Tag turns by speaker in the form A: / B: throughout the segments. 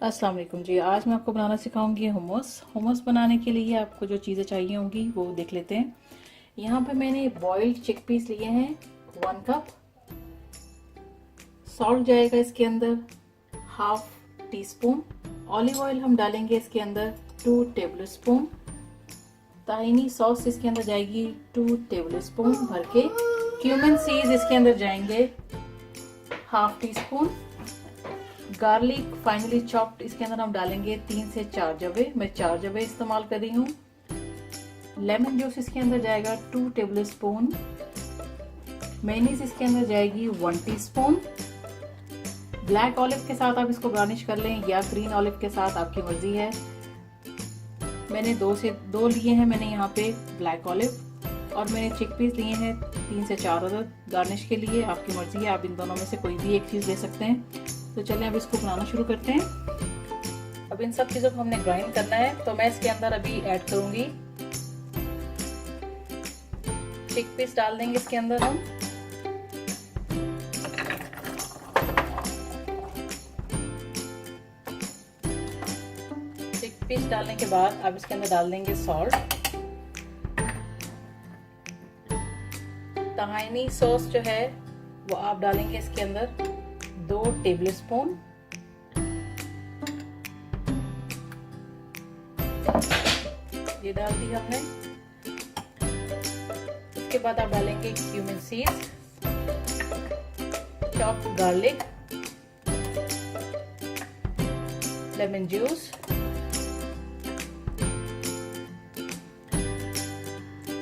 A: अस्सलाम वालेकुम जी। आज मैं आपको बनाना सिखाऊंगी hummus बनाने के लिए आपको जो चीज़ें चाहिए होंगी वो देख लेते हैं। यहाँ पे मैंने बॉइल्ड चिकपीस लिए हैं 1 कप। सॉल्ट जाएगा इसके अंदर half tea spoon. Olive oil हम डालेंगे इसके अंदर 2 टेबल स्पून। ताहिनी सॉस इसके अंदर जाएगी 2 टेबल स्पून भर के। क्यूमिन सीड्स इसके अंदर जाएंगे half tea spoon. Garlic finally chopped इसके अंदर हम डालेंगे 3 से 4 जवे। मैं 4 जवे इस्तेमाल कर रही हूँ। लेमन जूस इसके अंदर जाएगा 2 टेबल स्पून। मेयोनीज इसके अंदर जाएगी 1 टीस्पून। ब्लैक ऑलिव के साथ आप इसको गार्निश कर लें या ग्रीन ऑलिव के साथ, आपकी मर्जी है। मैंने 2 लिए हैं मैंने यहाँ पे ब्लैक ऑलिव, और मैंने चिकपीस लिए हैं 3 से 4 अदद गार्निश के लिए। आपकी मर्जी है, आप इन दोनों में से कोई भी एक चीज़ ले सकते हैं। तो चलिए अब इसको बनाना शुरू करते हैं। अब इन सब चीज़ों को हमने ग्राइंड करना है, तो मैं इसके अंदर अभी ऐड करूंगी चिकपीस डाल देंगे इसके अंदर हम। चिकपीस डालने के बाद अब इसके अंदर डाल देंगे सॉल्ट। ताहिनी सॉस जो है वो आप डालेंगे इसके अंदर 2 टेबल स्पून। ये डाल दी हमने। इसके बाद आप डालेंगे cumin seeds, chopped garlic, lemon juice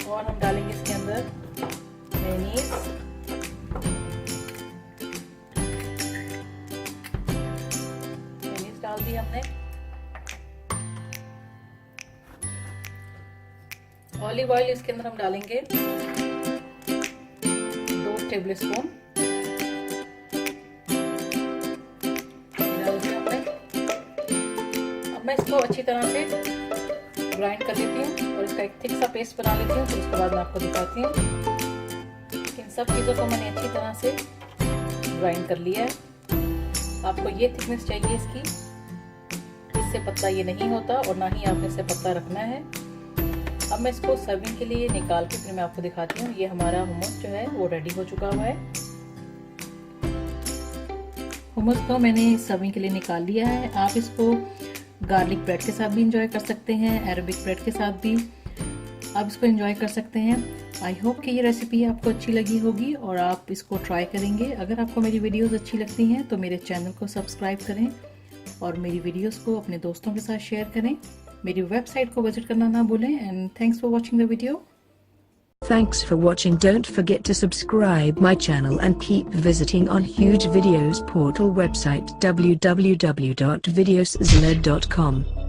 A: और हम डालेंगे इसके अंदर मेयोनीज। डाल दी हमने। ऑलिव ऑयल इसके अंदर हम डालेंगे 2 टेबल स्पून। डाल दिया हमने। अब मैं इसको अच्छी तरह से ग्राइंड कर लेती हूँ और इसका एक थिक सा पेस्ट बना लेती हूँ, फिर उसके बाद मैं आपको दिखाती हूँ। इन सब चीज़ों को मैंने अच्छी तरह से ग्राइंड कर लिया है। आपको ये थिकनेस चाहिए इसकी, इससे पतला ये नहीं होता और ना ही आपने इसे पतला रखना है। अब मैं इसको सर्विंग के लिए निकाल के फिर मैं आपको दिखाती हूँ। ये हमारा hummus जो है वो रेडी हो चुका हुआ है। hummus को मैंने सर्विंग के लिए निकाल लिया है। आप इसको गार्लिक ब्रेड के साथ भी इंजॉय कर सकते हैं, अरेबिक ब्रेड के साथ भी आप इसको एंजॉय कर सकते हैं। आई होप कि ये रेसिपी आपको अच्छी लगी होगी और आप इसको ट्राई करेंगे। अगर आपको मेरी वीडियोस अच्छी लगती हैं तो मेरे चैनल को सब्सक्राइब करें और मेरी वीडियोस को अपने दोस्तों के साथ शेयर करें। मेरी वेबसाइट को विजिट करना ना भूलें। And thanks for watching the video.
B: Thanks for watching. Don't forget to subscribe my channel and keep visiting on Huge Videos portal website www.videoszilla.com.